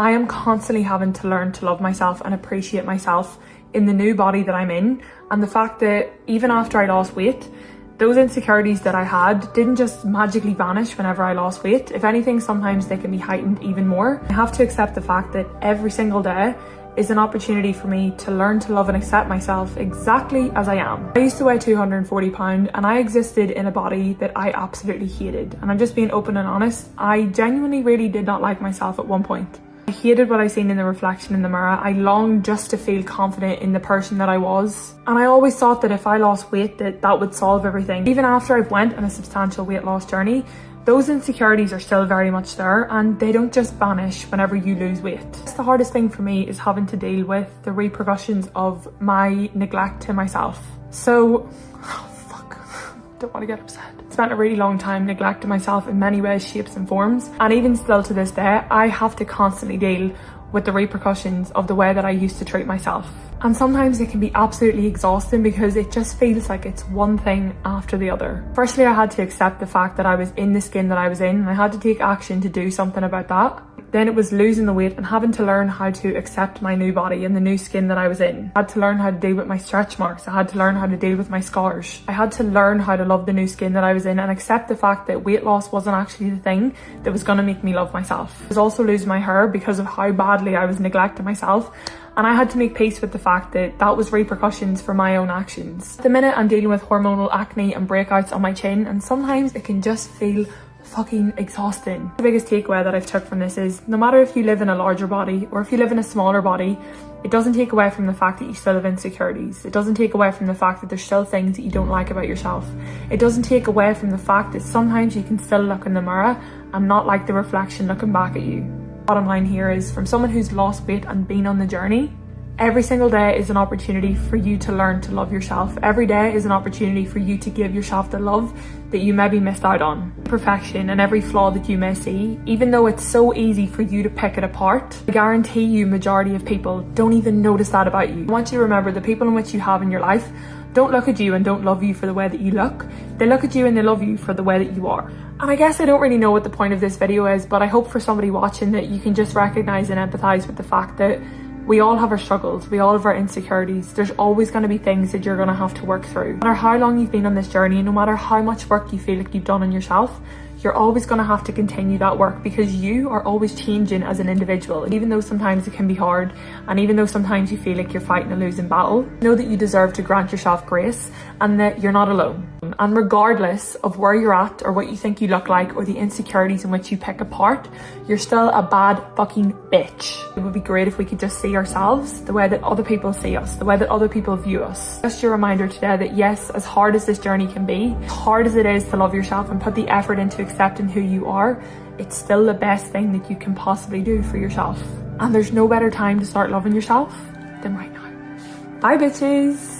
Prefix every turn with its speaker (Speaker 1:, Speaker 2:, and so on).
Speaker 1: I am constantly having to learn to love myself and appreciate myself in the new body that I'm in. And the fact that even after I lost weight, those insecurities that I had didn't just magically vanish whenever I lost weight. If anything, sometimes they can be heightened even more. I have to accept the fact that every single day is an opportunity for me to learn to love and accept myself exactly as I am. I used to weigh 240 pounds and I existed in a body that I absolutely hated. And I'm just being open and honest, I genuinely really did not like myself at one point. I hated what I seen in the reflection in the mirror. I longed just to feel confident in the person that I was. And I always thought that if I lost weight, that would solve everything. Even after I've went on a substantial weight loss journey, those insecurities are still very much there and they don't just vanish whenever you lose weight. The hardest thing for me is having to deal with the repercussions of my neglect to myself. So, don't want to get upset. Spent a really long time neglecting myself in many ways, shapes and forms. And even still to this day, I have to constantly deal with the repercussions of the way that I used to treat myself. And sometimes it can be absolutely exhausting because it just feels like it's one thing after the other. Firstly, I had to accept the fact that I was in the skin that I was in and I had to take action to do something about that. Then it was losing the weight and having to learn how to accept my new body and the new skin that I was in. I had to learn how to deal with my stretch marks. I had to learn how to deal with my scars. I had to learn how to love the new skin that I was in and accept the fact that weight loss wasn't actually the thing that was going to make me love myself. I was also losing my hair because of how badly I was neglecting myself. And I had to make peace with the fact that that was repercussions for my own actions. At the minute, I'm dealing with hormonal acne and breakouts on my chin, and sometimes it can just feel fucking exhausting. The biggest takeaway that I've took from this is no matter if you live in a larger body or if you live in a smaller body, it doesn't take away from the fact that you still have insecurities. It doesn't take away from the fact that there's still things that you don't like about yourself. It doesn't take away from the fact that sometimes you can still look in the mirror and not like the reflection looking back at you. Bottom line here is, from someone who's lost weight and been on the journey, every single day is an opportunity for you to learn to love yourself. Every day is an opportunity for you to give yourself the love that you maybe missed out on. Perfection and every flaw that you may see, even though it's so easy for you to pick it apart, I guarantee you majority of people don't even notice that about you. I want you to remember the people in which you have in your life don't look at you and don't love you for the way that you look. They look at you and they love you for the way that you are. And I guess I don't really know what the point of this video is, but I hope for somebody watching that you can just recognize and empathize with the fact that we all have our struggles, we all have our insecurities. There's always going to be things that you're going to have to work through. No matter how long you've been on this journey, no matter how much work you feel like you've done on yourself, you're always going to have to continue that work because you are always changing as an individual. And even though sometimes it can be hard, and even though sometimes you feel like you're fighting a losing battle, know that you deserve to grant yourself grace and that you're not alone. And regardless of where you're at or what you think you look like or the insecurities in which you pick apart, you're still a bad fucking bitch. It would be great if we could just see ourselves the way that other people see us, the way that other people view us. Just your reminder today that yes, as hard as this journey can be, as hard as it is to love yourself and put the effort into accepting who you are, it's still the best thing that you can possibly do for yourself. And there's no better time to start loving yourself than right now. Bye bitches.